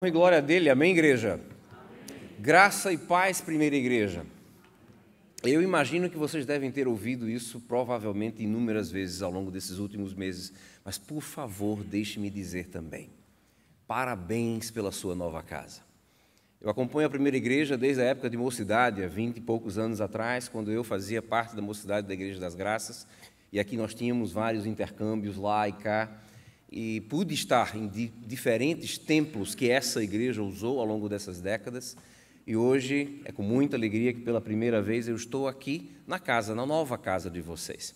E glória dele, amém, igreja? Graça e paz, primeira igreja. Eu imagino que vocês devem ter ouvido isso provavelmente inúmeras vezes ao longo desses últimos meses, mas por favor, deixe-me dizer também, parabéns pela sua nova casa. Eu acompanho a primeira igreja desde a época de mocidade, há 20 e poucos anos atrás, quando eu fazia parte da mocidade da Igreja das Graças, e aqui nós tínhamos vários intercâmbios lá e cá, e pude estar em diferentes templos que essa igreja usou ao longo dessas décadas, e hoje é com muita alegria que pela primeira vez eu estou aqui na casa, na nova casa de vocês.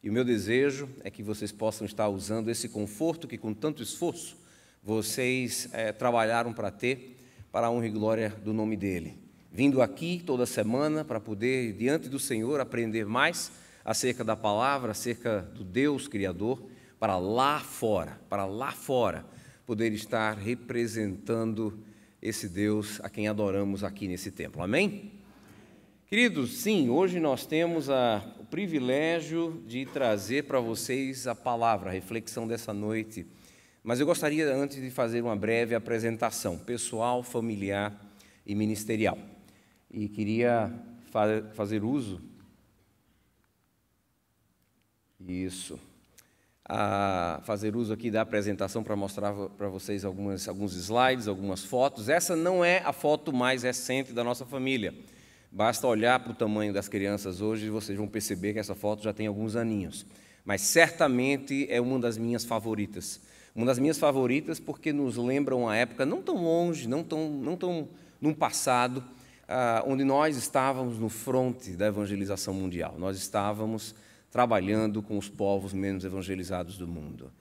E o meu desejo é que vocês possam estar usando esse conforto que com tanto esforço vocês trabalharam para ter, para a honra e glória do nome dEle. Vindo aqui toda semana para poder, diante do Senhor, aprender mais acerca da palavra, acerca do Deus Criador, para lá fora, poder estar representando esse Deus a quem adoramos aqui nesse templo. Amém? Queridos, sim, hoje nós temos o privilégio de trazer para vocês a palavra, a reflexão dessa noite. Mas eu gostaria, antes de fazer uma breve apresentação pessoal, familiar e ministerial. E queria fazer uso aqui da apresentação para mostrar para vocês alguns slides, algumas fotos. Essa não é a foto mais recente da nossa família. Basta olhar para o tamanho das crianças hoje e vocês vão perceber que essa foto já tem alguns aninhos. Mas certamente é uma das minhas favoritas. Uma das minhas favoritas porque nos lembra uma época não tão longe, não tão num passado, onde nós estávamos no fronte da evangelização mundial. Nós estávamos trabalhando com os povos menos evangelizados do mundo.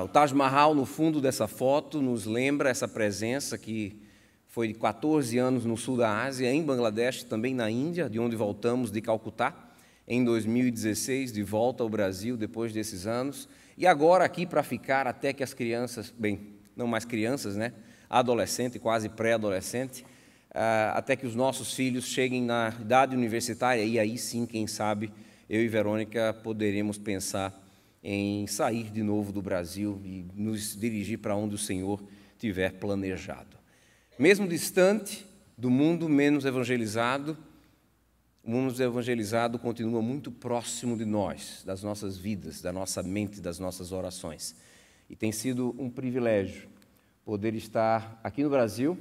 O Taj Mahal, no fundo dessa foto, nos lembra essa presença que foi de 14 anos no sul da Ásia, em Bangladesh, também na Índia, de onde voltamos de Calcutá, em 2016, de volta ao Brasil depois desses anos, e agora aqui para ficar até que as crianças, não mais crianças, né? Adolescente, quase pré-adolescente, até que os nossos filhos cheguem na idade universitária, e aí sim, quem sabe, eu e Verônica poderemos pensar em sair de novo do Brasil e nos dirigir para onde o Senhor tiver planejado. Mesmo distante do mundo menos evangelizado, o mundo evangelizado continua muito próximo de nós, das nossas vidas, da nossa mente, das nossas orações. E tem sido um privilégio poder estar aqui no Brasil,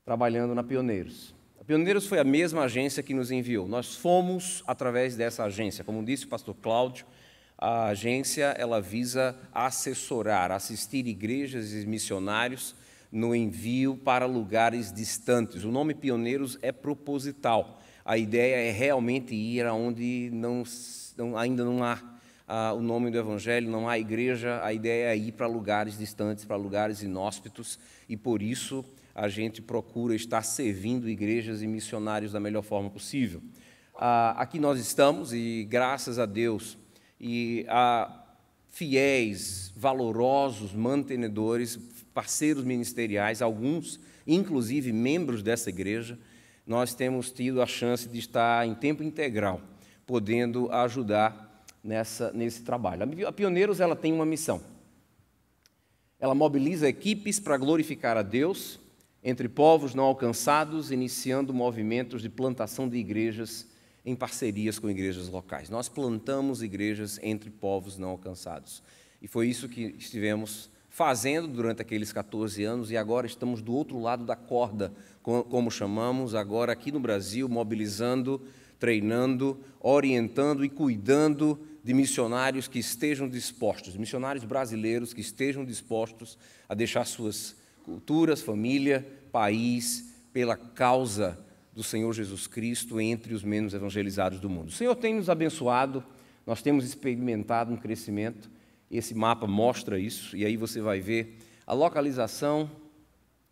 trabalhando na Pioneiros. A Pioneiros foi a mesma agência que nos enviou. Nós fomos através dessa agência. Como disse o pastor Cláudio, a agência ela visa assessorar, assistir igrejas e missionários no envio para lugares distantes. O nome Pioneiros é proposital. A ideia é realmente ir aonde ainda não há o nome do Evangelho, não há igreja. A ideia é ir para lugares distantes, para lugares inóspitos, e por isso a gente procura estar servindo igrejas e missionários da melhor forma possível. Aqui nós estamos e, graças a Deus, e a fiéis, valorosos, mantenedores, parceiros ministeriais, alguns, inclusive membros dessa igreja, nós temos tido a chance de estar em tempo integral, podendo ajudar nesse trabalho. A Pioneiros ela tem uma missão. Ela mobiliza equipes para glorificar a Deus entre povos não alcançados, iniciando movimentos de plantação de igrejas em parcerias com igrejas locais. Nós plantamos igrejas entre povos não alcançados. E foi isso que estivemos fazendo durante aqueles 14 anos e agora estamos do outro lado da corda, como chamamos, agora aqui no Brasil, mobilizando, treinando, orientando e cuidando de missionários que estejam dispostos, missionários brasileiros que estejam dispostos a deixar suas culturas, família, país, pela causa do Senhor Jesus Cristo entre os menos evangelizados do mundo. O Senhor tem nos abençoado, nós temos experimentado um crescimento, esse mapa mostra isso, e aí você vai ver a localização,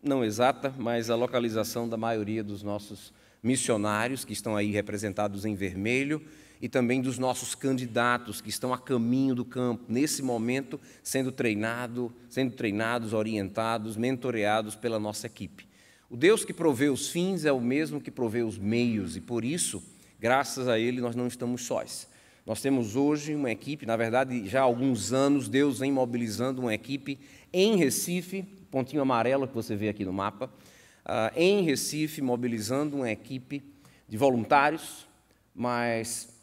não exata, mas a localização da maioria dos nossos missionários, que estão aí representados em vermelho, e também dos nossos candidatos que estão a caminho do campo, nesse momento, sendo treinados, orientados, mentoreados pela nossa equipe. O Deus que provê os fins é o mesmo que provê os meios, e por isso, graças a Ele, nós não estamos sós. Nós temos hoje uma equipe, na verdade, já há alguns anos, Deus vem mobilizando uma equipe em Recife, pontinho amarelo que você vê aqui no mapa, em Recife, mobilizando uma equipe de voluntários, mas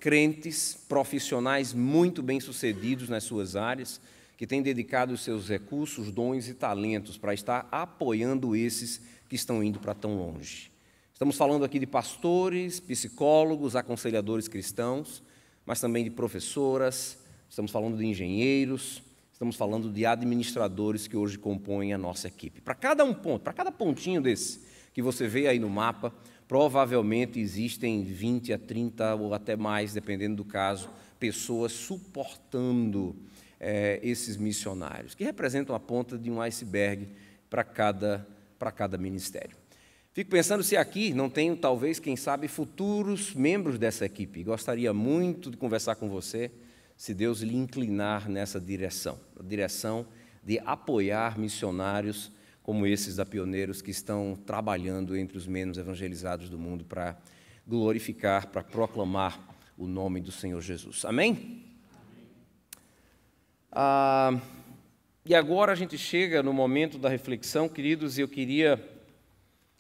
crentes, profissionais muito bem-sucedidos nas suas áreas, que têm dedicado os seus recursos, dons e talentos para estar apoiando esses que estão indo para tão longe. Estamos falando aqui de pastores, psicólogos, aconselhadores cristãos, mas também de professoras, estamos falando de engenheiros, estamos falando de administradores que hoje compõem a nossa equipe. Para cada pontinho desse que você vê aí no mapa, provavelmente existem 20 a 30 ou até mais, dependendo do caso, pessoas suportando esses missionários, que representam a ponta de um iceberg para cada ministério. Fico pensando se aqui não tenho, talvez, quem sabe, futuros membros dessa equipe. Gostaria muito de conversar com você, se Deus lhe inclinar nessa direção, a direção de apoiar missionários como esses da Pioneiros, que estão trabalhando entre os menos evangelizados do mundo para glorificar, para proclamar o nome do Senhor Jesus. Amém? E agora a gente chega no momento da reflexão, queridos, e eu queria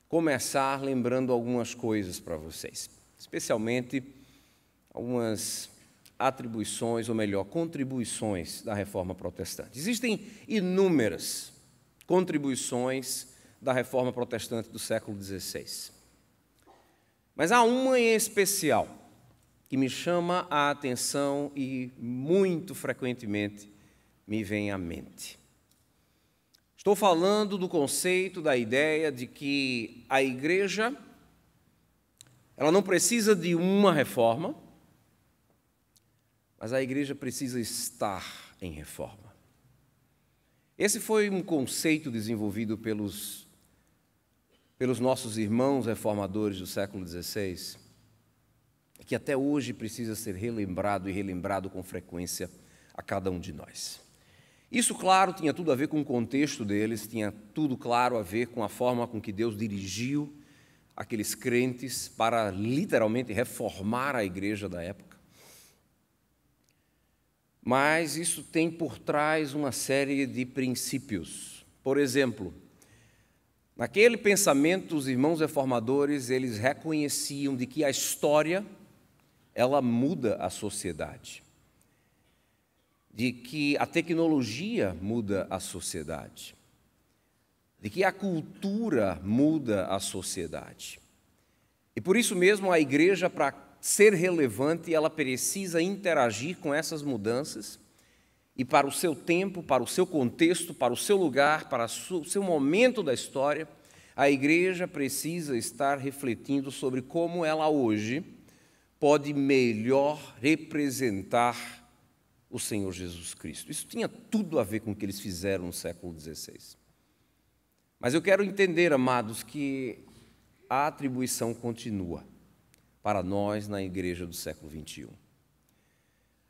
começar lembrando algumas coisas para vocês, especialmente algumas atribuições, ou melhor, contribuições da Reforma Protestante. Existem inúmeras contribuições da Reforma Protestante do século XVI, mas há uma em especial que me chama a atenção e muito frequentemente me vem à mente. Estou falando do conceito, da ideia de que a igreja, ela não precisa de uma reforma, mas a igreja precisa estar em reforma. Esse foi um conceito desenvolvido pelos nossos irmãos reformadores do século XVI, que até hoje precisa ser relembrado e relembrado com frequência a cada um de nós. Isso, claro, tinha tudo a ver com o contexto deles, tinha tudo, claro, a ver com a forma com que Deus dirigiu aqueles crentes para, literalmente, reformar a igreja da época. Mas isso tem por trás uma série de princípios. Por exemplo, naquele pensamento, os irmãos reformadores, eles reconheciam de que a história, ela muda a sociedade, de que a tecnologia muda a sociedade, de que a cultura muda a sociedade. E por isso mesmo a igreja, para ser relevante, ela precisa interagir com essas mudanças e para o seu tempo, para o seu contexto, para o seu lugar, para o seu momento da história, a igreja precisa estar refletindo sobre como ela hoje pode melhor representar o Senhor Jesus Cristo. Isso tinha tudo a ver com o que eles fizeram no século XVI. Mas eu quero entender, amados, que a atribuição continua para nós na igreja do século XXI.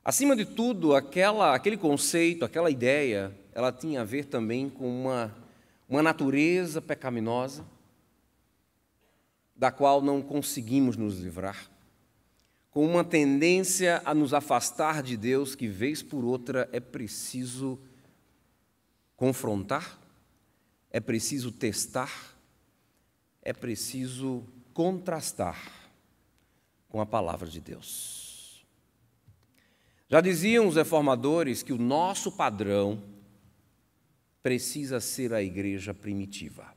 Acima de tudo, aquele conceito, aquela ideia, ela tinha a ver também com uma natureza pecaminosa, da qual não conseguimos nos livrar, com uma tendência a nos afastar de Deus, que vez por outra é preciso confrontar, é preciso testar, é preciso contrastar com a palavra de Deus. Já diziam os reformadores que o nosso padrão precisa ser a igreja primitiva.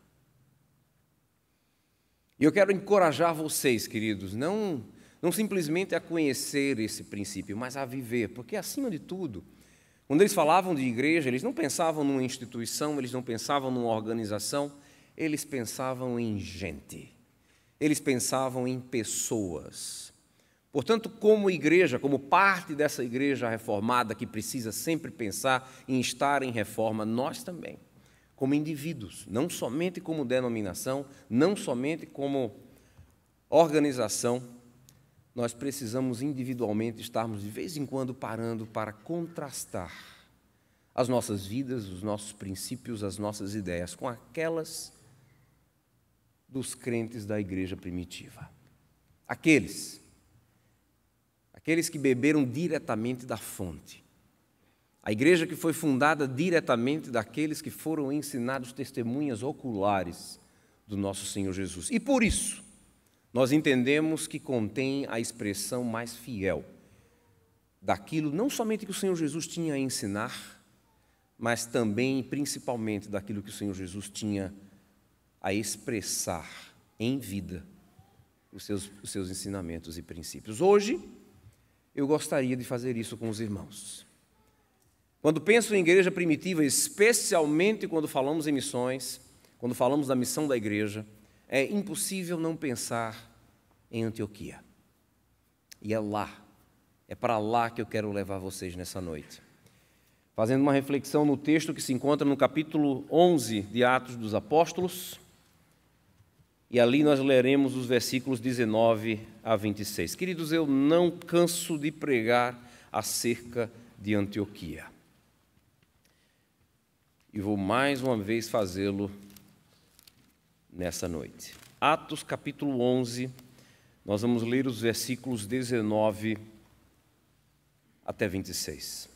E eu quero encorajar vocês, queridos, não simplesmente a conhecer esse princípio, mas a viver, porque, acima de tudo, quando eles falavam de igreja, eles não pensavam numa instituição, eles não pensavam numa organização, eles pensavam em gente, eles pensavam em pessoas. Portanto, como igreja, como parte dessa igreja reformada que precisa sempre pensar em estar em reforma, nós também, como indivíduos, não somente como denominação, não somente como organização, nós precisamos individualmente estarmos de vez em quando parando para contrastar as nossas vidas, os nossos princípios, as nossas ideias com aquelas dos crentes da igreja primitiva. Aqueles que beberam diretamente da fonte, A igreja que foi fundada diretamente daqueles que foram ensinados testemunhas oculares do nosso Senhor Jesus. E por isso, nós entendemos que contém a expressão mais fiel daquilo, não somente que o Senhor Jesus tinha a ensinar, mas também e principalmente daquilo que o Senhor Jesus tinha a expressar em vida os seus ensinamentos e princípios. Hoje, eu gostaria de fazer isso com os irmãos. Quando penso em igreja primitiva, especialmente quando falamos em missões, quando falamos da missão da igreja, é impossível não pensar em Antioquia. E é para lá que eu quero levar vocês nessa noite. Fazendo uma reflexão no texto que se encontra no capítulo 11 de Atos dos Apóstolos, e ali nós leremos os versículos 19 a 26. Queridos, eu não canso de pregar acerca de Antioquia. E vou mais uma vez fazê-lo nessa noite. Atos capítulo 11, nós vamos ler os versículos 19 até 26.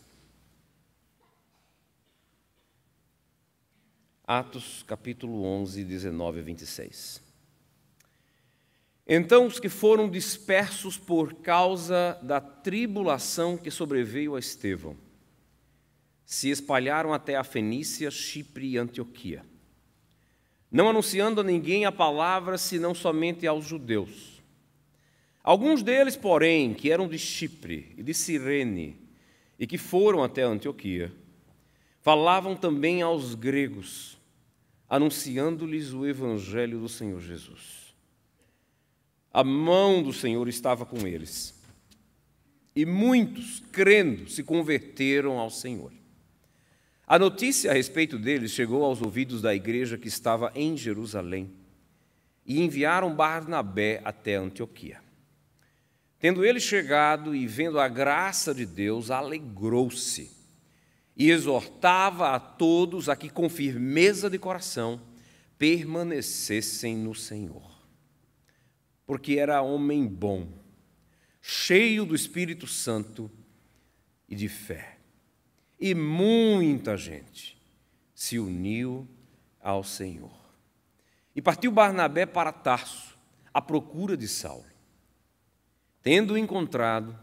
Atos capítulo 11, 19 a 26. Então os que foram dispersos por causa da tribulação que sobreveio a Estevão se espalharam até a Fenícia, Chipre e Antioquia, não anunciando a ninguém a palavra, senão somente aos judeus. Alguns deles, porém, que eram de Chipre e de Cirene, e que foram até Antioquia, falavam também aos gregos, anunciando-lhes o evangelho do Senhor Jesus. A mão do Senhor estava com eles, e muitos, crendo, se converteram ao Senhor. A notícia a respeito deles chegou aos ouvidos da igreja que estava em Jerusalém, e enviaram Barnabé até Antioquia. Tendo ele chegado e vendo a graça de Deus, alegrou-se e exortava a todos a que com firmeza de coração permanecessem no Senhor. Porque era homem bom, cheio do Espírito Santo e de fé. E muita gente se uniu ao Senhor. E partiu Barnabé para Tarso, à procura de Saulo. Tendo-o encontrado,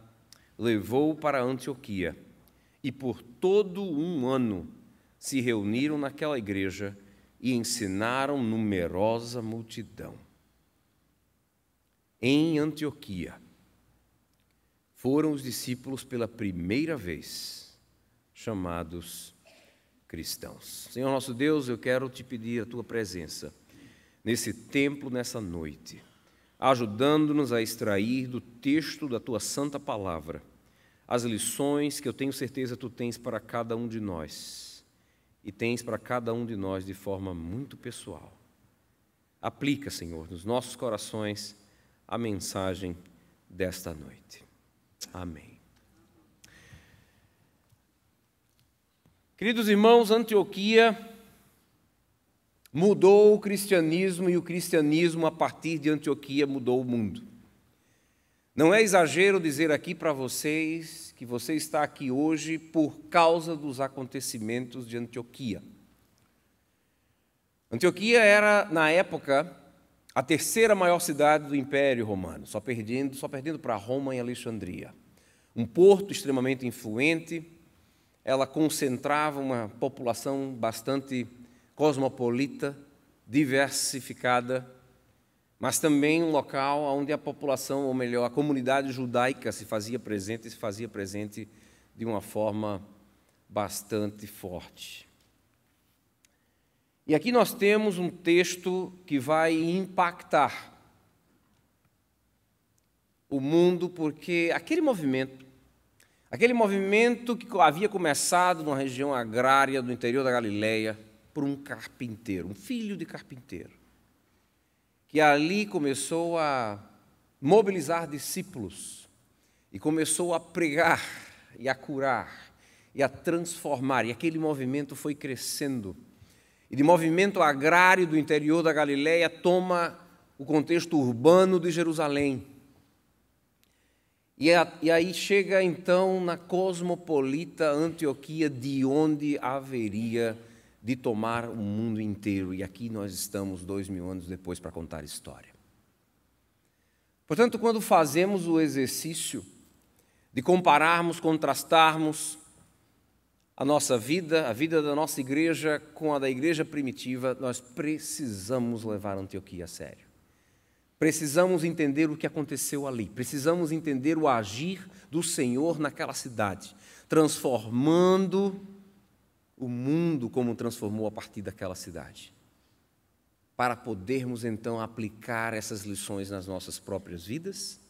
levou-o para Antioquia, e por todo um ano se reuniram naquela igreja e ensinaram numerosa multidão. Em Antioquia, foram os discípulos pela primeira vez chamados cristãos. Senhor nosso Deus, eu quero te pedir a tua presença nesse templo, nessa noite, ajudando-nos a extrair do texto da tua santa palavra as lições que eu tenho certeza tu tens para cada um de nós e tens para cada um de nós de forma muito pessoal. Aplica, Senhor, nos nossos corações a mensagem desta noite. Amém. Queridos irmãos, Antioquia mudou o cristianismo e o cristianismo, a partir de Antioquia, mudou o mundo. Não é exagero dizer aqui para vocês que você está aqui hoje por causa dos acontecimentos de Antioquia. Antioquia era, na época, a terceira maior cidade do Império Romano, só perdendo para Roma e Alexandria. Um porto extremamente influente. Ela concentrava uma população bastante cosmopolita, diversificada, mas também um local onde a população, ou melhor, a comunidade judaica se fazia presente de uma forma bastante forte. E aqui nós temos um texto que vai impactar o mundo, porque aquele movimento que havia começado numa região agrária do interior da Galileia por um carpinteiro, um filho de carpinteiro, que ali começou a mobilizar discípulos e começou a pregar e a curar e a transformar, e aquele movimento foi crescendo. E de movimento agrário do interior da Galileia toma o contexto urbano de Jerusalém. E aí chega então na cosmopolita Antioquia, de onde haveria de tomar o mundo inteiro. E aqui nós estamos 2000 anos depois para contar a história. Portanto, quando fazemos o exercício de compararmos, contrastarmos a nossa vida, a vida da nossa igreja com a da igreja primitiva, nós precisamos levar Antioquia a sério. Precisamos entender o que aconteceu ali, precisamos entender o agir do Senhor naquela cidade, transformando o mundo como transformou a partir daquela cidade, para podermos então aplicar essas lições nas nossas próprias vidas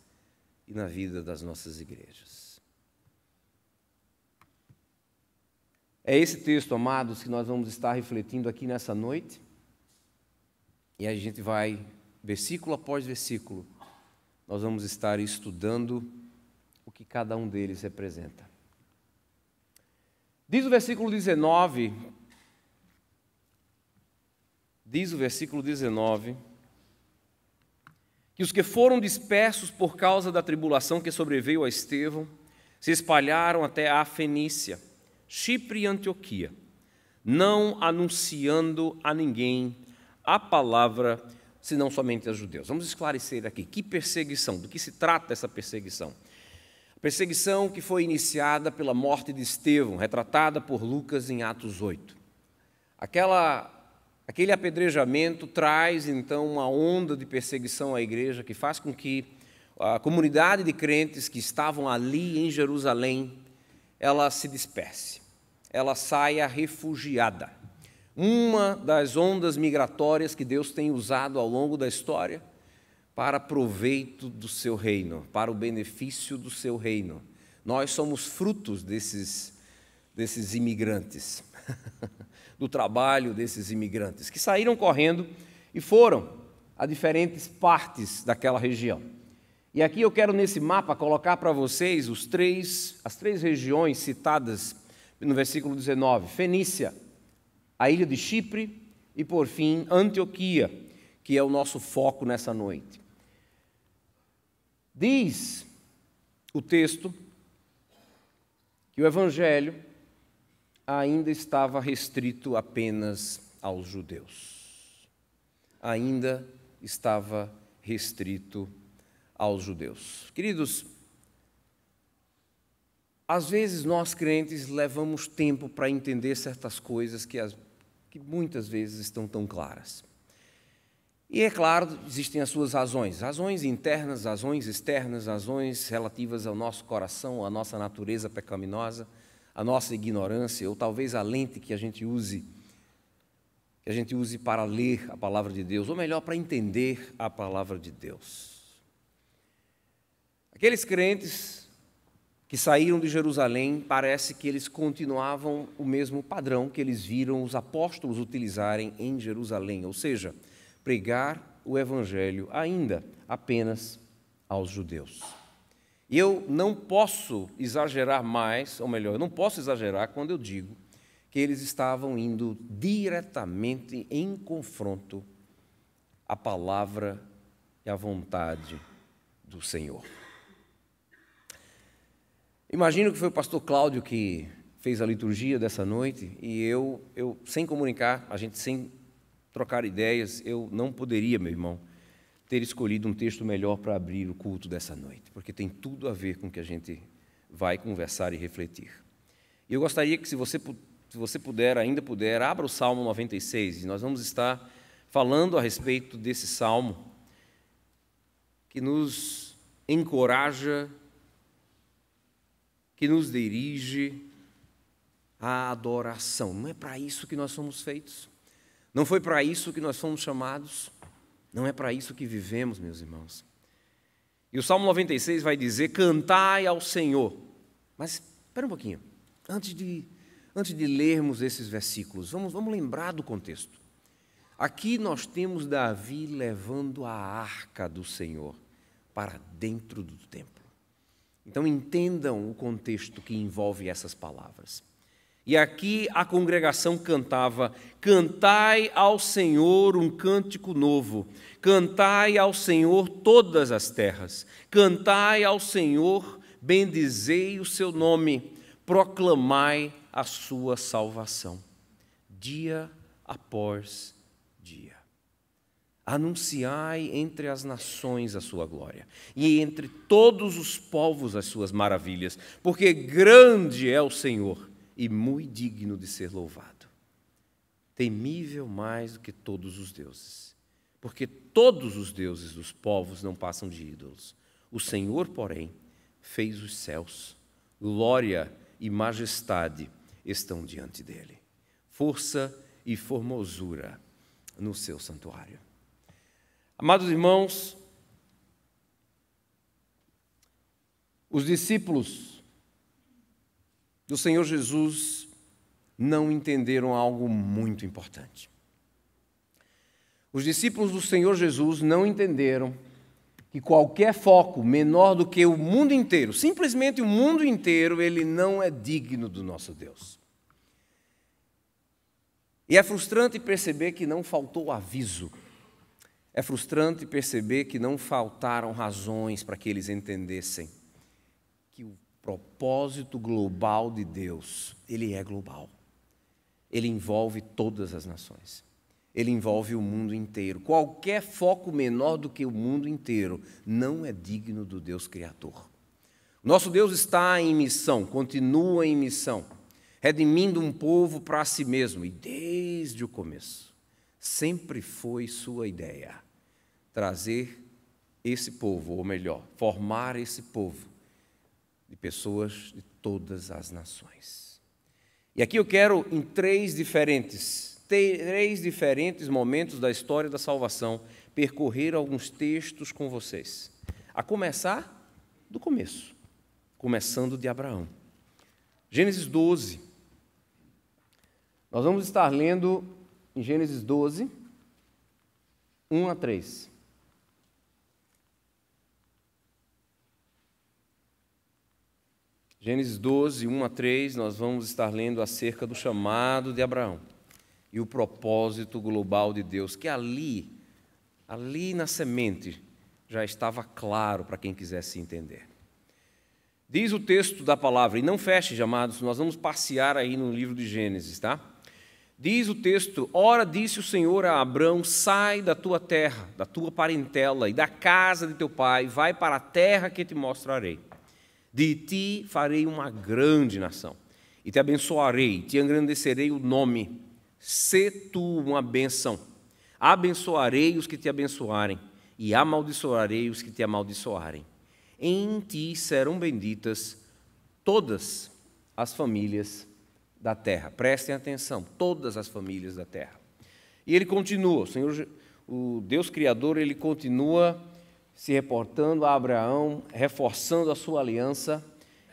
e na vida das nossas igrejas. É esse texto, amados, que nós vamos estar refletindo aqui nessa noite, e a gente vai, versículo após versículo, nós vamos estar estudando o que cada um deles representa. Diz o versículo 19, que os que foram dispersos por causa da tribulação que sobreveio a Estevão se espalharam até a Fenícia, Chipre e Antioquia, não anunciando a ninguém a palavra, senão somente aos judeus. Vamos esclarecer aqui, que perseguição, do que se trata essa perseguição? A perseguição que foi iniciada pela morte de Estevão, retratada por Lucas em Atos 8. Aquele apedrejamento traz, então, uma onda de perseguição à igreja que faz com que a comunidade de crentes que estavam ali em Jerusalém, ela se disperse, ela saia refugiada. Uma das ondas migratórias que Deus tem usado ao longo da história para proveito do seu reino, para o benefício do seu reino. Nós somos frutos desses imigrantes, do trabalho desses imigrantes, que saíram correndo e foram a diferentes partes daquela região. E aqui eu quero, nesse mapa, colocar para vocês as três regiões citadas no versículo 19. Fenícia, a ilha de Chipre e, por fim, Antioquia, que é o nosso foco nessa noite. Diz o texto que o evangelho ainda estava restrito apenas aos judeus. Ainda estava restrito aos judeus. Queridos, às vezes nós crentes levamos tempo para entender certas coisas que muitas vezes estão tão claras. E é claro, existem as suas razões internas, razões externas, razões relativas ao nosso coração, à nossa natureza pecaminosa, à nossa ignorância, ou talvez a lente que a gente use para ler a palavra de Deus, ou melhor, para entender a palavra de Deus. Aqueles crentes que saíram de Jerusalém, parece que eles continuavam o mesmo padrão que eles viram os apóstolos utilizarem em Jerusalém, ou seja, pregar o evangelho ainda apenas aos judeus. E eu não posso exagerar mais, ou melhor, eu não posso exagerar quando eu digo que eles estavam indo diretamente em confronto à palavra e à vontade do Senhor. Imagino que foi o pastor Cláudio que fez a liturgia dessa noite, e eu sem comunicar, a gente sem trocar ideias, eu não poderia, meu irmão, ter escolhido um texto melhor para abrir o culto dessa noite, porque tem tudo a ver com o que a gente vai conversar e refletir. E eu gostaria que, se você puder, ainda puder, abra o Salmo 96, e nós vamos estar falando a respeito desse salmo que nos encoraja, que nos dirige à adoração. Não é para isso que nós somos feitos. Não foi para isso que nós fomos chamados. Não é para isso que vivemos, meus irmãos. E o Salmo 96 vai dizer: cantai ao Senhor. Mas, espera um pouquinho. Antes de lermos esses versículos, vamos lembrar do contexto. Aqui nós temos Davi levando a arca do Senhor para dentro do templo. Então entendam o contexto que envolve essas palavras. E aqui a congregação cantava: cantai ao Senhor um cântico novo, cantai ao Senhor todas as terras, cantai ao Senhor bendizei o seu nome, proclamai a sua salvação, dia após dia. Anunciai entre as nações a sua glória, e entre todos os povos as suas maravilhas, porque grande é o Senhor e muito digno de ser louvado, temível mais do que todos os deuses, porque todos os deuses dos povos não passam de ídolos. O Senhor, porém, fez os céus, glória e majestade estão diante dele, força e formosura no seu santuário. Amados irmãos, os discípulos do Senhor Jesus não entenderam algo muito importante. Os discípulos do Senhor Jesus não entenderam que qualquer foco menor do que o mundo inteiro, simplesmente o mundo inteiro, ele não é digno do nosso Deus. E é frustrante perceber que não faltou aviso. É frustrante perceber que não faltaram razões para que eles entendessem que o propósito global de Deus, ele é global. Ele envolve todas as nações. Ele envolve o mundo inteiro. Qualquer foco menor do que o mundo inteiro não é digno do Deus Criador. Nosso Deus está em missão, continua em missão, redimindo um povo para si mesmo. E desde o começo, sempre foi sua ideia trazer esse povo, ou melhor, formar esse povo de pessoas de todas as nações. E aqui eu quero, em três diferentes momentos da história da salvação, percorrer alguns textos com vocês. A começar do começo, começando de Abraão. Gênesis 12. Nós vamos estar lendo em Gênesis 12, 1 a 3. Gênesis 12, 1 a 3, nós vamos estar lendo acerca do chamado de Abraão e o propósito global de Deus, que ali na semente, já estava claro para quem quisesse entender. Diz o texto da palavra, e não feche, amados, nós vamos passear aí no livro de Gênesis, tá? Diz o texto: ora disse o Senhor a Abrão, sai da tua terra, da tua parentela e da casa de teu pai, vai para a terra que te mostrarei. De ti farei uma grande nação, e te abençoarei, te engrandecerei o nome, sê tu uma bênção. Abençoarei os que te abençoarem, e amaldiçoarei os que te amaldiçoarem. Em ti serão benditas todas as famílias da terra. Prestem atenção, todas as famílias da terra. E ele continua, o Deus Criador, ele continua se reportando a Abraão, reforçando a sua aliança,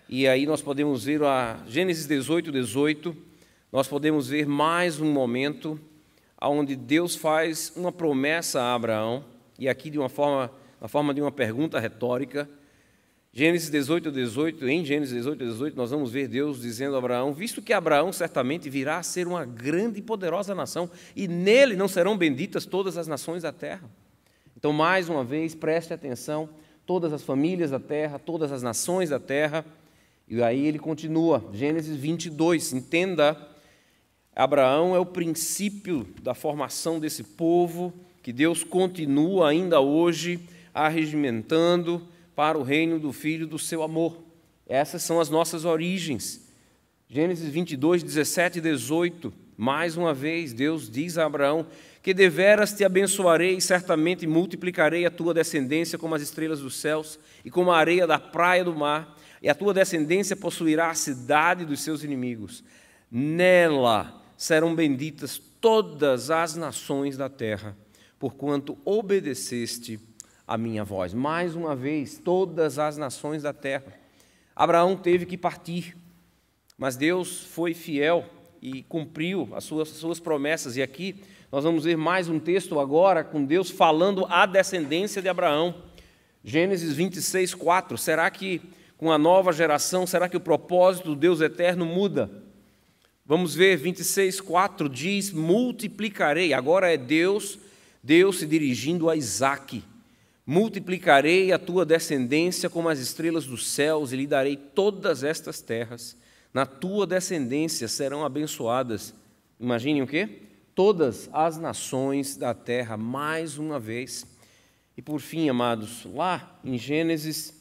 e aí nós podemos ver a Gênesis 18, nós podemos ver mais um momento onde Deus faz uma promessa a Abraão, e aqui na forma de uma pergunta retórica. Gênesis 18, em Gênesis 18, nós vamos ver Deus dizendo a Abraão, visto que Abraão certamente virá a ser uma grande e poderosa nação, e nele não serão benditas todas as nações da terra. Então, mais uma vez, preste atenção, todas as famílias da terra, todas as nações da terra, e aí ele continua, Gênesis 22, entenda, Abraão é o princípio da formação desse povo, que Deus continua ainda hoje arregimentando para o reino do Filho do seu amor. Essas são as nossas origens. Gênesis 22, 17 e 18, mais uma vez, Deus diz a Abraão, que deveras te abençoarei e certamente multiplicarei a tua descendência como as estrelas dos céus e como a areia da praia do mar, e a tua descendência possuirá a cidade dos seus inimigos. Nela serão benditas todas as nações da terra, porquanto obedeceste a minha voz. Mais uma vez, todas as nações da terra. Abraão teve que partir, mas Deus foi fiel e cumpriu as suas promessas. E aqui nós vamos ver mais um texto agora com Deus falando à descendência de Abraão. Gênesis 26, 4. Será que com a nova geração, será que o propósito do Deus eterno muda? Vamos ver, 26, 4 diz, multiplicarei. Agora é Deus se dirigindo a Isaque. multiplicarei a tua descendência como as estrelas dos céus e lhe darei todas estas terras. Na tua descendência serão abençoadas. Imaginem o quê? Todas as nações da terra, mais uma vez. E por fim, amados, lá em Gênesis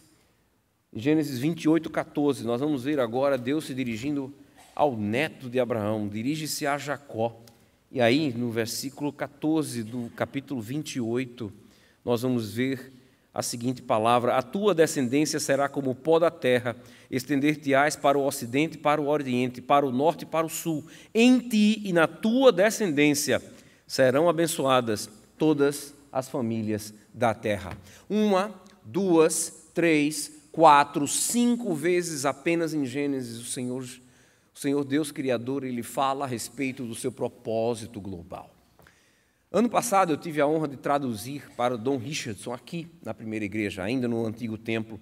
28, 14, nós vamos ver agora Deus se dirigindo ao neto de Abraão, dirige-se a Jacó. E aí, no versículo 14 do capítulo 28, nós vamos ver a seguinte palavra: a tua descendência será como o pó da terra, estender-te-ás para o ocidente, para o oriente, para o norte e para o sul. Em ti e na tua descendência serão abençoadas todas as famílias da terra. 1, 2, 3, 4, 5 vezes apenas em Gênesis, o Senhor Deus Criador, Ele fala a respeito do seu propósito global. Ano passado eu tive a honra de traduzir para o Don Richardson aqui na primeira igreja, ainda no antigo templo,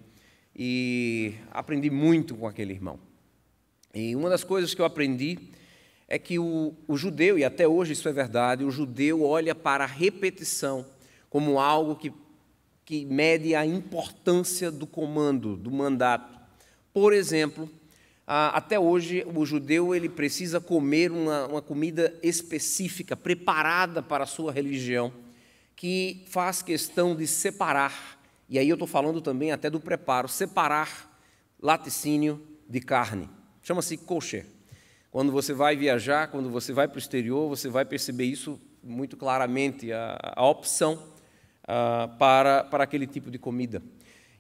e aprendi muito com aquele irmão. E uma das coisas que eu aprendi é que o judeu, e até hoje isso é verdade, o judeu olha para a repetição como algo que mede a importância do comando, do mandato. Por exemplo, até hoje o judeu ele precisa comer uma comida específica, preparada para a sua religião, que faz questão de separar, e aí eu estou falando também até do preparo, separar laticínio de carne. Chama-se kosher. Quando você vai viajar, quando você vai para o exterior, você vai perceber isso muito claramente, a opção para aquele tipo de comida.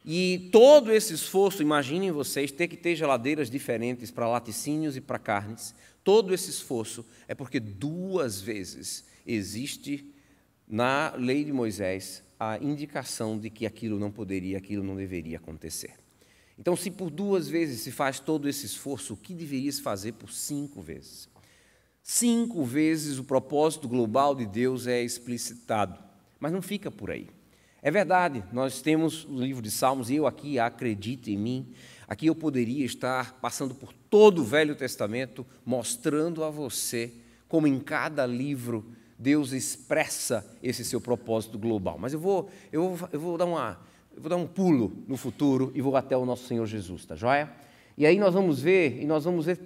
E todo esse esforço, imaginem vocês, ter que ter geladeiras diferentes para laticínios e para carnes, todo esse esforço é porque 2 vezes existe na lei de Moisés a indicação de que aquilo não poderia, aquilo não deveria acontecer. Então, se por 2 vezes se faz todo esse esforço, o que deveria se fazer por 5 vezes? 5 vezes o propósito global de Deus é explicitado, mas não fica por aí. É verdade, nós temos o livro de Salmos, e eu aqui, acredite em mim, aqui eu poderia estar passando por todo o Velho Testamento, mostrando a você como em cada livro Deus expressa esse seu propósito global. Mas eu vou dar um pulo no futuro e vou até o nosso Senhor Jesus, tá joia? E aí nós vamos ver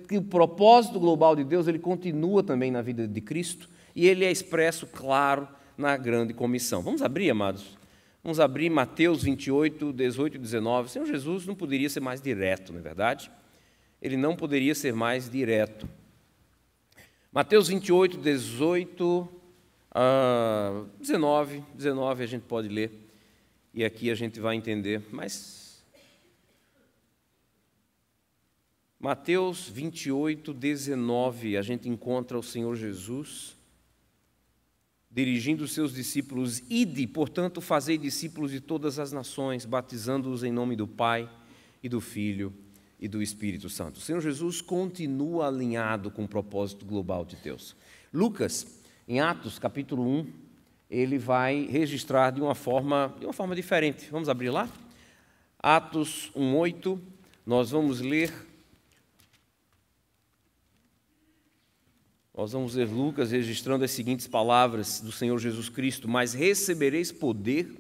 que o propósito global de Deus, ele continua também na vida de Cristo, e ele é expresso, claro, na grande comissão. Vamos abrir, amados? Vamos abrir Mateus 28, 18 e 19. O Senhor Jesus não poderia ser mais direto, não é verdade? Ele não poderia ser mais direto. Mateus 28, 18 a 19 a gente pode ler, e aqui a gente vai entender, mas Mateus 28, 19, a gente encontra o Senhor Jesus dirigindo os seus discípulos: ide, portanto, fazei discípulos de todas as nações, batizando-os em nome do Pai e do Filho e do Espírito Santo. O Senhor Jesus continua alinhado com o propósito global de Deus. Lucas, em Atos, capítulo 1, ele vai registrar de uma forma diferente. Vamos abrir lá? Atos 1:8, nós vamos ler Lucas registrando as seguintes palavras do Senhor Jesus Cristo: mas recebereis poder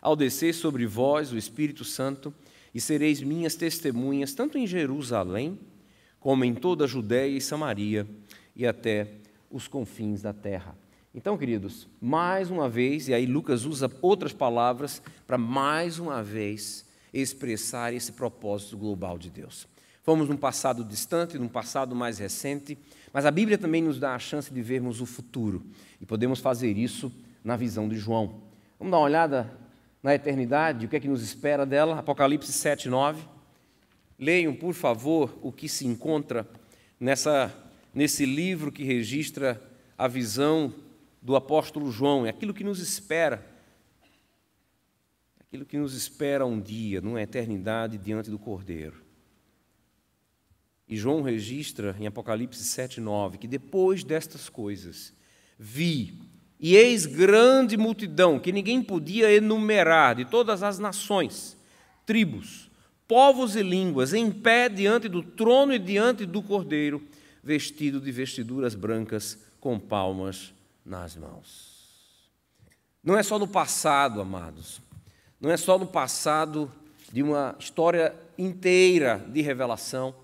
ao descer sobre vós o Espírito Santo, e sereis minhas testemunhas, tanto em Jerusalém, como em toda a Judéia e Samaria, e até os confins da terra. Então, queridos, mais uma vez, e aí Lucas usa outras palavras para mais uma vez expressar esse propósito global de Deus. Fomos num passado distante, num passado mais recente, mas a Bíblia também nos dá a chance de vermos o futuro, e podemos fazer isso na visão de João. Vamos dar uma olhada na eternidade, o que é que nos espera dela? Apocalipse 7, 9. Leiam, por favor, o que se encontra nesse livro que registra a visão do apóstolo João, é aquilo que nos espera um dia, numa eternidade diante do Cordeiro. E João registra em Apocalipse 7, 9, que depois destas coisas vi, e eis grande multidão, que ninguém podia enumerar, de todas as nações, tribos, povos e línguas, em pé diante do trono e diante do Cordeiro, vestido de vestiduras brancas, com palmas nas mãos. Não é só no passado, amados. Não é só no passado de uma história inteira de revelação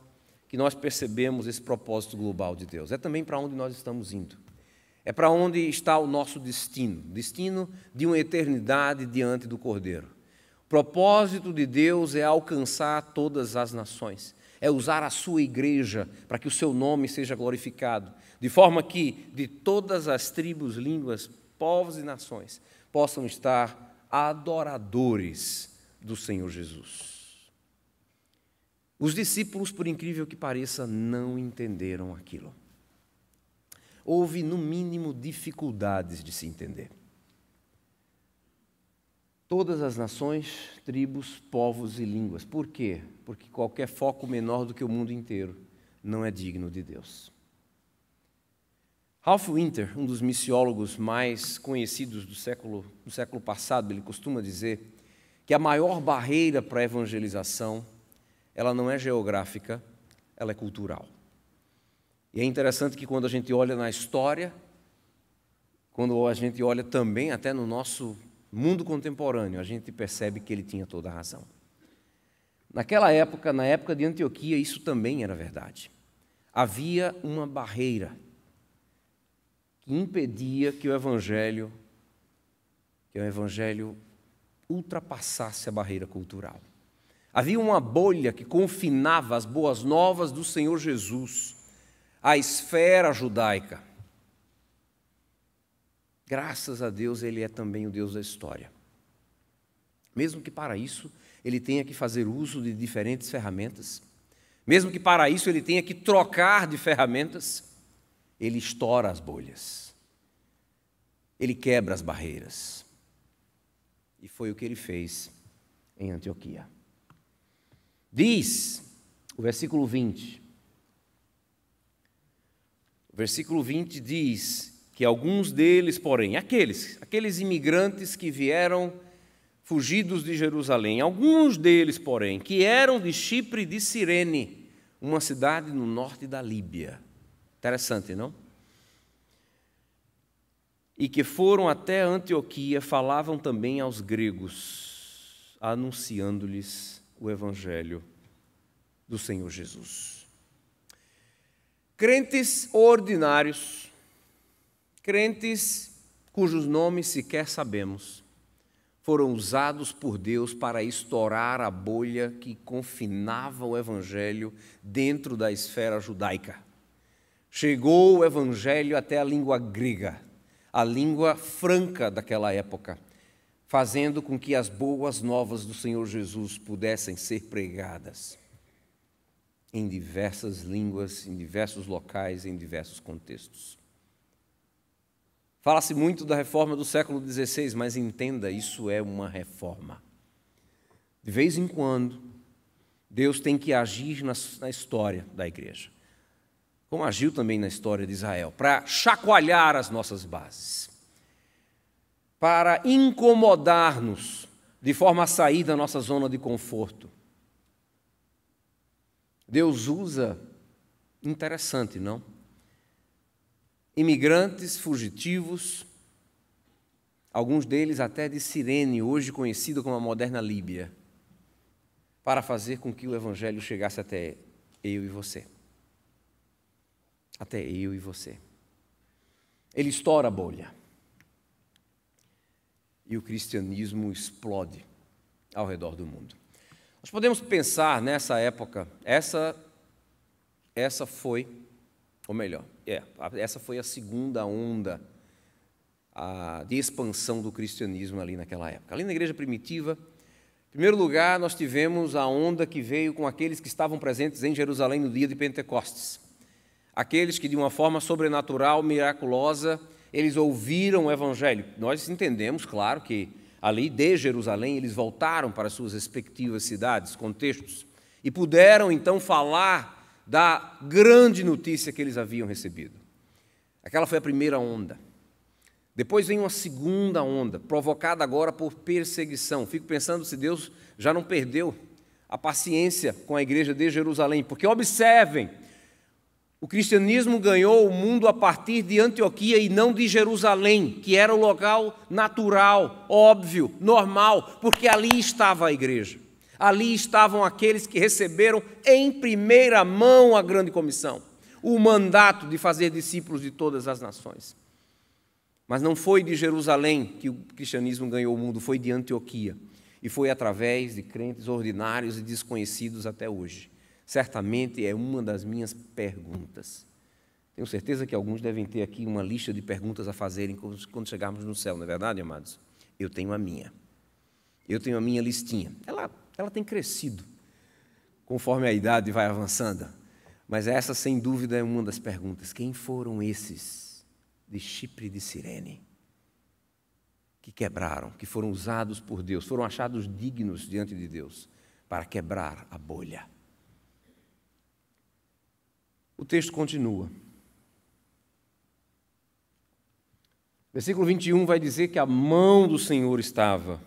que nós percebemos esse propósito global de Deus. É também para onde nós estamos indo. É para onde está o nosso destino, destino de uma eternidade diante do Cordeiro. O propósito de Deus é alcançar todas as nações, é usar a sua igreja para que o seu nome seja glorificado, de forma que de todas as tribos, línguas, povos e nações possam estar adoradores do Senhor Jesus. Os discípulos, por incrível que pareça, não entenderam aquilo. Houve, no mínimo, dificuldades de se entender. Todas as nações, tribos, povos e línguas. Por quê? Porque qualquer foco menor do que o mundo inteiro não é digno de Deus. Ralph Winter, um dos missiólogos mais conhecidos do século passado, ele costuma dizer que a maior barreira para a evangelização, ela não é geográfica, ela é cultural. E é interessante que quando a gente olha na história, quando a gente olha também até no nosso mundo contemporâneo, a gente percebe que ele tinha toda a razão. Naquela época, na época de Antioquia, isso também era verdade. Havia uma barreira que impedia que o evangelho ultrapassasse a barreira cultural. Havia uma bolha que confinava as boas novas do Senhor Jesus à esfera judaica. Graças a Deus, Ele é também o Deus da história. Mesmo que para isso Ele tenha que fazer uso de diferentes ferramentas, mesmo que para isso Ele tenha que trocar de ferramentas, Ele estoura as bolhas, Ele quebra as barreiras. E foi o que Ele fez em Antioquia. Diz o versículo 20. O versículo 20 diz que alguns deles, porém, aqueles imigrantes que vieram fugidos de Jerusalém, alguns deles, porém, que eram de Chipre e de Cirene, uma cidade no norte da Líbia. Interessante, não? E que foram até Antioquia, falavam também aos gregos, anunciando-lhes o evangelho do Senhor Jesus. Crentes ordinários, crentes cujos nomes sequer sabemos, foram usados por Deus para estourar a bolha que confinava o evangelho dentro da esfera judaica. Chegou o evangelho até a língua grega, a língua franca daquela época, fazendo com que as boas novas do Senhor Jesus pudessem ser pregadas em diversas línguas, em diversos locais, em diversos contextos. Fala-se muito da reforma do século XVI, mas entenda, isso é uma reforma. De vez em quando, Deus tem que agir na história da igreja, como agiu também na história de Israel, para chacoalhar as nossas bases, para incomodar-nos de forma a sair da nossa zona de conforto. Deus usa, interessante, não? Imigrantes fugitivos, alguns deles até de Cirene, hoje conhecida como a moderna Líbia, para fazer com que o evangelho chegasse até eu e você. Até eu e você. Ele estoura a bolha. E o cristianismo explode ao redor do mundo. Nós podemos pensar nessa época, essa foi, ou melhor, essa foi a segunda onda de expansão do cristianismo ali naquela época. Ali na igreja primitiva, em primeiro lugar, nós tivemos a onda que veio com aqueles que estavam presentes em Jerusalém no dia de Pentecostes. Aqueles que, de uma forma sobrenatural, miraculosa, eles ouviram o evangelho. Nós entendemos, claro, que ali de Jerusalém eles voltaram para suas respectivas cidades, contextos, e puderam então falar da grande notícia que eles haviam recebido. Aquela foi a primeira onda. Depois vem uma segunda onda, provocada agora por perseguição. Fico pensando se Deus já não perdeu a paciência com a igreja de Jerusalém, porque observem, O cristianismo ganhou o mundo a partir de Antioquia e não de Jerusalém, que era o local natural, óbvio, normal, porque ali estava a igreja. Ali estavam aqueles que receberam em primeira mão a grande comissão, o mandato de fazer discípulos de todas as nações. Mas não foi de Jerusalém que o cristianismo ganhou o mundo, foi de Antioquia. E foi através de crentes ordinários e desconhecidos até hoje. Certamente é uma das minhas perguntas. Tenho certeza que alguns devem ter aqui uma lista de perguntas a fazerem quando chegarmos no céu, não é verdade, amados? Eu tenho a minha. Eu tenho a minha listinha. Ela tem crescido conforme a idade vai avançando. Mas essa, sem dúvida, é uma das perguntas. Quem foram esses de Chipre e de Cirene que quebraram, que foram usados por Deus, foram achados dignos diante de Deus para quebrar a bolha? O texto continua. Versículo 21 vai dizer que a mão do Senhor estava.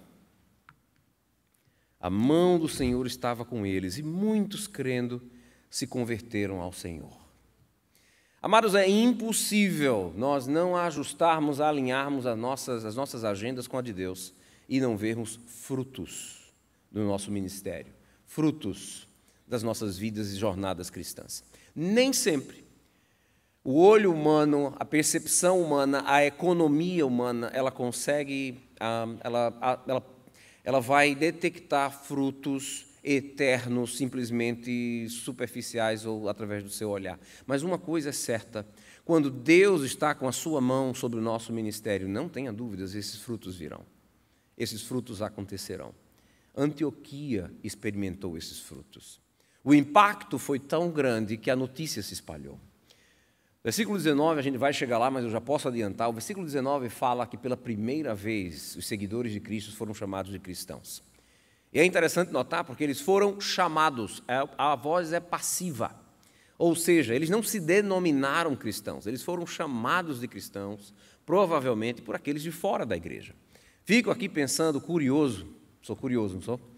A mão do Senhor estava com eles, e muitos, crendo, se converteram ao Senhor. Amados, é impossível nós não ajustarmos, alinharmos as nossas agendas com a de Deus e não vermos frutos do nosso ministério, frutos das nossas vidas e jornadas cristãs. Nem sempre o olho humano, a percepção humana, a economia humana, ela consegue, ela vai detectar frutos eternos, simplesmente superficiais ou através do seu olhar. Mas uma coisa é certa, quando Deus está com a sua mão sobre o nosso ministério, não tenha dúvidas, esses frutos virão. Esses frutos acontecerão. Antioquia experimentou esses frutos. O impacto foi tão grande que a notícia se espalhou. Versículo 19, a gente vai chegar lá, mas eu já posso adiantar. O versículo 19 fala que pela primeira vez os seguidores de Cristo foram chamados de cristãos. E é interessante notar porque eles foram chamados, a voz é passiva. Ou seja, eles não se denominaram cristãos, eles foram chamados de cristãos, provavelmente por aqueles de fora da igreja. Fico aqui pensando curioso, sou curioso, não sou?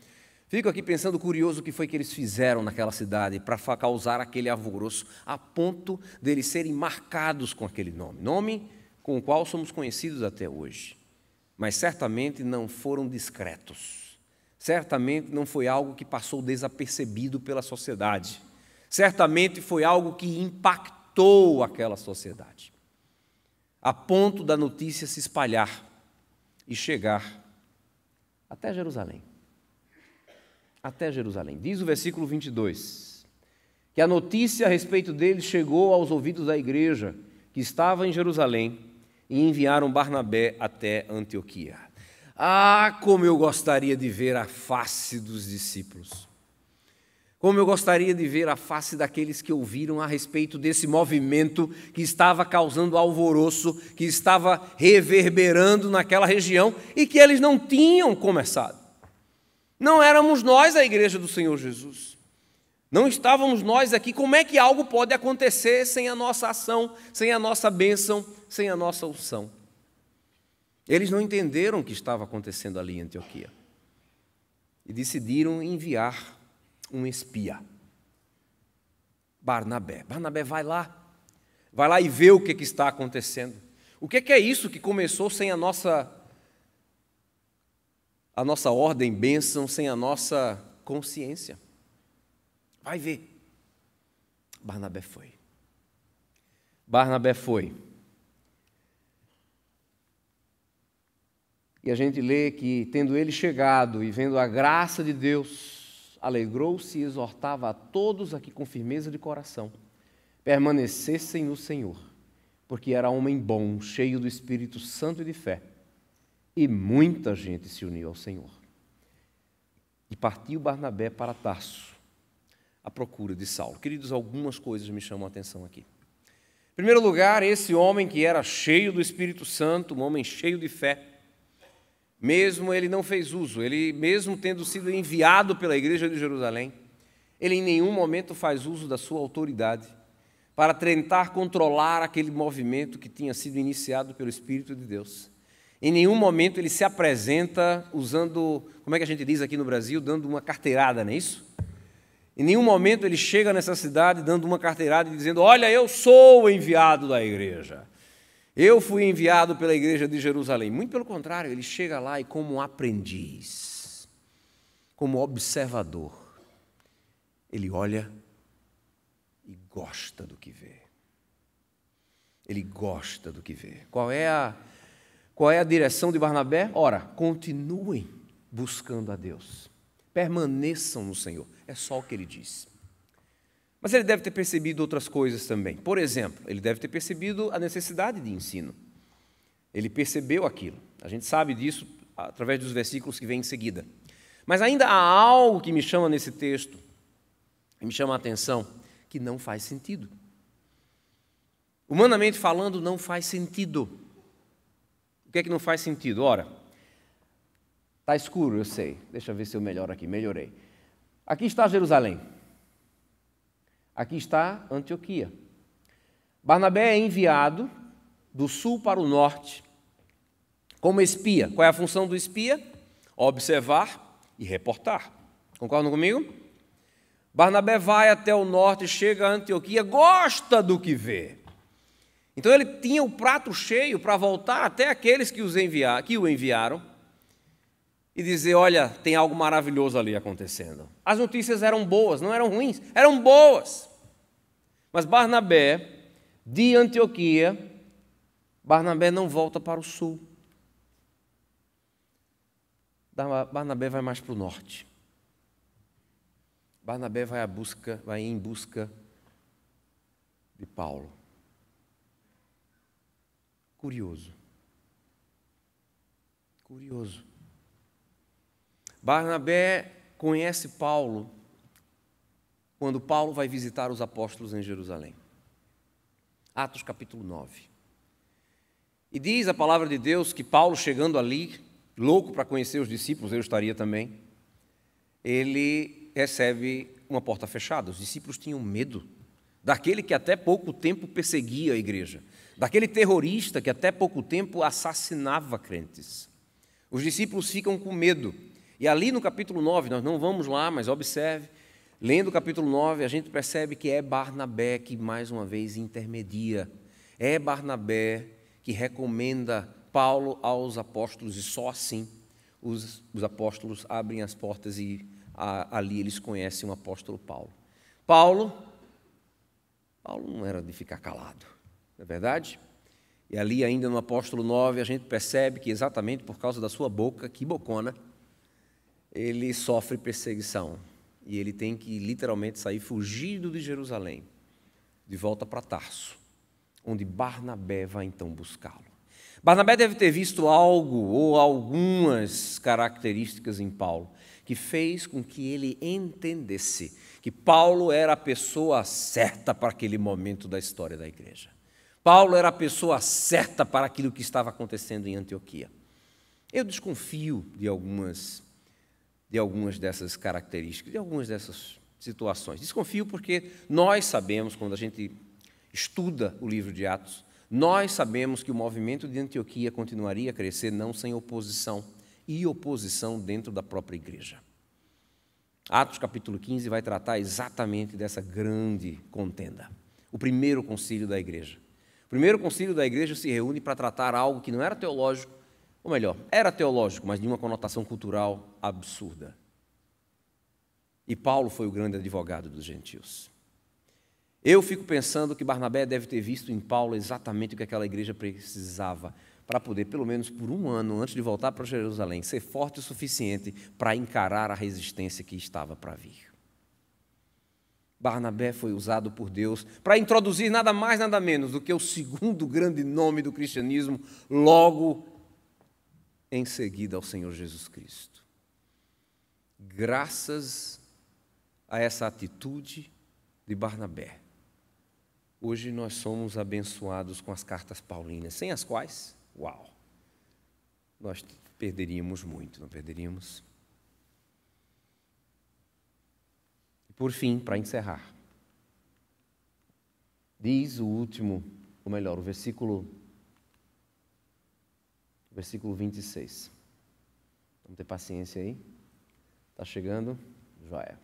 Fico aqui pensando curioso o que foi que eles fizeram naquela cidade para causar aquele alvoroço, a ponto deles serem marcados com aquele nome com o qual somos conhecidos até hoje. Mas certamente não foram discretos, certamente não foi algo que passou desapercebido pela sociedade, certamente foi algo que impactou aquela sociedade, a ponto da notícia se espalhar e chegar até Jerusalém. Até Jerusalém. Diz o versículo 22, que a notícia a respeito deles chegou aos ouvidos da igreja que estava em Jerusalém e enviaram Barnabé até Antioquia. Ah, como eu gostaria de ver a face dos discípulos. Como eu gostaria de ver a face daqueles que ouviram a respeito desse movimento que estava causando alvoroço, que estava reverberando naquela região e que eles não tinham começado. Não éramos nós a igreja do Senhor Jesus. Não estávamos nós aqui. Como é que algo pode acontecer sem a nossa ação, sem a nossa bênção, sem a nossa unção? Eles não entenderam o que estava acontecendo ali em Antioquia. E decidiram enviar um espia. Barnabé. Barnabé, vai lá e vê o que está acontecendo. O que é isso que começou sem a nossa ordem, bênção, sem a nossa consciência? Vai ver. Barnabé foi. Barnabé foi. E a gente lê que, tendo ele chegado e vendo a graça de Deus, alegrou-se e exortava a todos a que com firmeza de coração permanecessem no Senhor, porque era homem bom, cheio do Espírito Santo e de fé. E muita gente se uniu ao Senhor. E partiu Barnabé para Tarso, à procura de Saulo. Queridos, algumas coisas me chamam a atenção aqui. Em primeiro lugar, esse homem que era cheio do Espírito Santo, um homem cheio de fé, mesmo ele não fez uso, ele mesmo tendo sido enviado pela igreja de Jerusalém, ele em nenhum momento faz uso da sua autoridade para tentar controlar aquele movimento que tinha sido iniciado pelo Espírito de Deus. Em nenhum momento ele se apresenta usando, como é que a gente diz aqui no Brasil, dando uma carteirada, não é isso? Em nenhum momento ele chega nessa cidade dando uma carteirada e dizendo: olha, eu sou o enviado da igreja. Eu fui enviado pela igreja de Jerusalém. Muito pelo contrário, ele chega lá e como um aprendiz, como observador, ele olha e gosta do que vê. Ele gosta do que vê. Qual é a direção de Barnabé? Ora, continuem buscando a Deus. Permaneçam no Senhor. É só o que ele diz. Mas ele deve ter percebido outras coisas também. Por exemplo, ele deve ter percebido a necessidade de ensino. Ele percebeu aquilo. A gente sabe disso através dos versículos que vêm em seguida. Mas ainda há algo que me chama nesse texto, que me chama a atenção, que não faz sentido. Humanamente falando, não faz sentido. O que é que não faz sentido? Ora, está escuro, eu sei. Deixa eu ver se eu melhoro aqui. Melhorei. Aqui está Jerusalém. Aqui está Antioquia. Barnabé é enviado do sul para o norte como espia. Qual é a função do espia? Observar e reportar. Concordam comigo? Barnabé vai até o norte, chega a Antioquia, gosta do que vê. Então ele tinha o prato cheio para voltar até aqueles que o enviaram e dizer: olha, tem algo maravilhoso ali acontecendo. As notícias eram boas, não eram ruins, eram boas. Mas Barnabé, de Antioquia, Barnabé não volta para o sul. Barnabé vai mais para o norte. Barnabé vai em busca de Paulo. Curioso. Barnabé conhece Paulo quando Paulo vai visitar os apóstolos em Jerusalém. Atos capítulo 9. E diz a palavra de Deus que Paulo, chegando ali, louco para conhecer os discípulos, eu estaria também, ele recebe uma porta fechada. Os discípulos tinham medo daquele que até pouco tempo perseguia a igreja, daquele terrorista que até pouco tempo assassinava crentes. Os discípulos ficam com medo. E ali no capítulo 9, nós não vamos lá, mas observe, lendo o capítulo 9, a gente percebe que é Barnabé que mais uma vez intermedia. É Barnabé que recomenda Paulo aos apóstolos e só assim os apóstolos abrem as portas e ali eles conhecem o apóstolo Paulo. Paulo não era de ficar calado, não é verdade? E ali ainda no apóstolo 9 a gente percebe que exatamente por causa da sua boca, que bocona, ele sofre perseguição. E ele tem que literalmente sair fugido de Jerusalém, de volta para Tarso, onde Barnabé vai então buscá-lo. Barnabé deve ter visto algo ou algumas características em Paulo que fez com que ele entendesse que Paulo era a pessoa certa para aquele momento da história da igreja. Paulo era a pessoa certa para aquilo que estava acontecendo em Antioquia. Eu desconfio de algumas dessas características, de algumas dessas situações. Desconfio porque nós sabemos, quando a gente estuda o livro de Atos, nós sabemos que o movimento de Antioquia continuaria a crescer não sem oposição, e oposição dentro da própria igreja. Atos capítulo 15 vai tratar exatamente dessa grande contenda. O primeiro concílio da igreja. O primeiro concílio da igreja se reúne para tratar algo que não era teológico, ou melhor, era teológico, mas de uma conotação cultural absurda. E Paulo foi o grande advogado dos gentios. Eu fico pensando que Barnabé deve ter visto em Paulo exatamente o que aquela igreja precisava para poder, pelo menos por um ano, antes de voltar para Jerusalém, ser forte o suficiente para encarar a resistência que estava para vir. Barnabé foi usado por Deus para introduzir nada mais, nada menos do que o segundo grande nome do cristianismo, logo em seguida ao Senhor Jesus Cristo. Graças a essa atitude de Barnabé, hoje nós somos abençoados com as cartas paulinas, sem as quais, nós perderíamos muito, não perderíamos? E por fim, para encerrar, diz o versículo 26. Vamos ter paciência aí? Está chegando? Joia.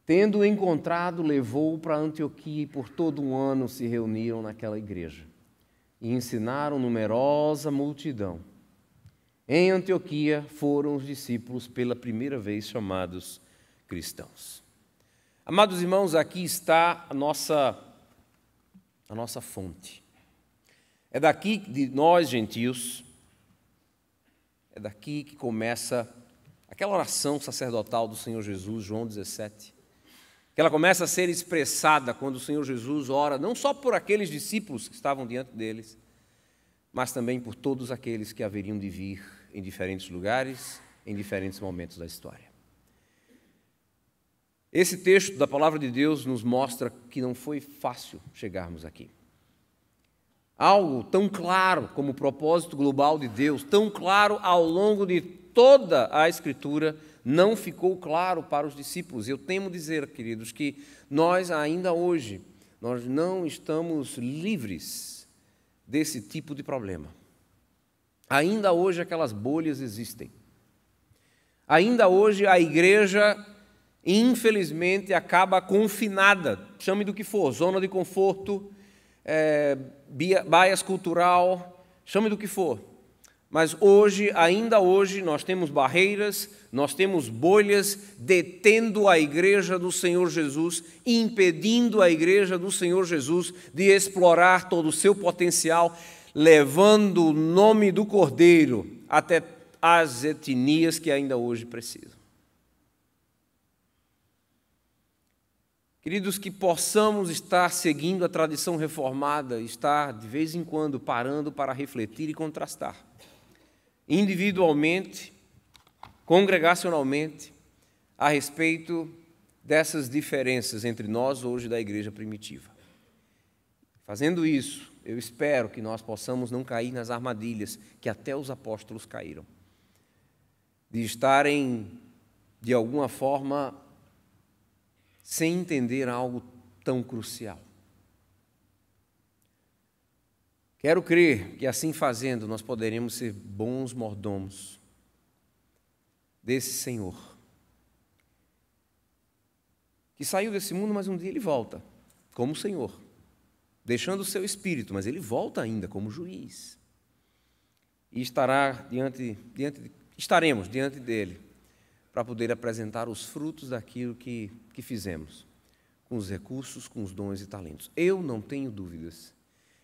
tendo encontrado, levou-o para Antioquia e por todo um ano se reuniram naquela igreja e ensinaram numerosa multidão. Em Antioquia foram os discípulos pela primeira vez chamados cristãos. Amados irmãos, aqui está a nossa fonte. É daqui de nós, gentios, é daqui que começa aquela oração sacerdotal do Senhor Jesus, João 17, que ela começa a ser expressada quando o Senhor Jesus ora, não só por aqueles discípulos que estavam diante deles, mas também por todos aqueles que haveriam de vir em diferentes lugares, em diferentes momentos da história. Esse texto da palavra de Deus nos mostra que não foi fácil chegarmos aqui. Algo tão claro como o propósito global de Deus, tão claro ao longo de toda a Escritura, não ficou claro para os discípulos. Eu temo dizer, queridos, que nós ainda hoje, nós não estamos livres desse tipo de problema. Ainda hoje aquelas bolhas existem. Ainda hoje a igreja, infelizmente, acaba confinada, chame do que for, zona de conforto, bias cultural, chame do que for. Mas hoje, ainda hoje, nós temos barreiras, nós temos bolhas detendo a igreja do Senhor Jesus, impedindo a igreja do Senhor Jesus de explorar todo o seu potencial, levando o nome do Cordeiro até as etnias que ainda hoje precisam. Queridos, que possamos estar seguindo a tradição reformada, estar de vez em quando parando para refletir e contrastar, individualmente, congregacionalmente, a respeito dessas diferenças entre nós hoje da igreja primitiva. Fazendo isso, eu espero que nós possamos não cair nas armadilhas que até os apóstolos caíram, de estarem, de alguma forma, sem entender algo tão crucial. Quero crer que, assim fazendo, nós poderemos ser bons mordomos desse Senhor, que saiu desse mundo, mas um dia ele volta, como Senhor, deixando o seu espírito, mas ele volta ainda como juiz. E estaremos diante dele para poder apresentar os frutos daquilo que fizemos, com os recursos, com os dons e talentos. Eu não tenho dúvidas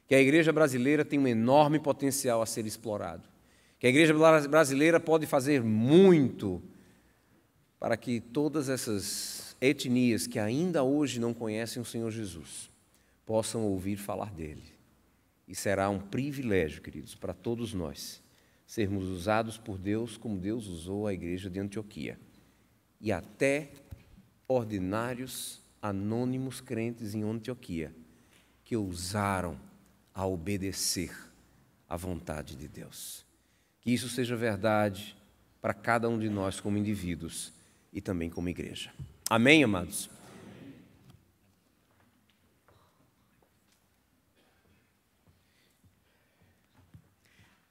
que a igreja brasileira tem um enorme potencial a ser explorado, que a igreja brasileira pode fazer muito para que todas essas etnias que ainda hoje não conhecem o Senhor Jesus possam ouvir falar dele. E será um privilégio, queridos, para todos nós, sermos usados por Deus como Deus usou a igreja de Antioquia. E até ordinários, anônimos crentes em Antioquia, que ousaram a obedecer à vontade de Deus. Que isso seja verdade para cada um de nós como indivíduos e também como igreja. Amém, amados?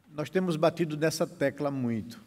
Nós temos batido nessa tecla muito.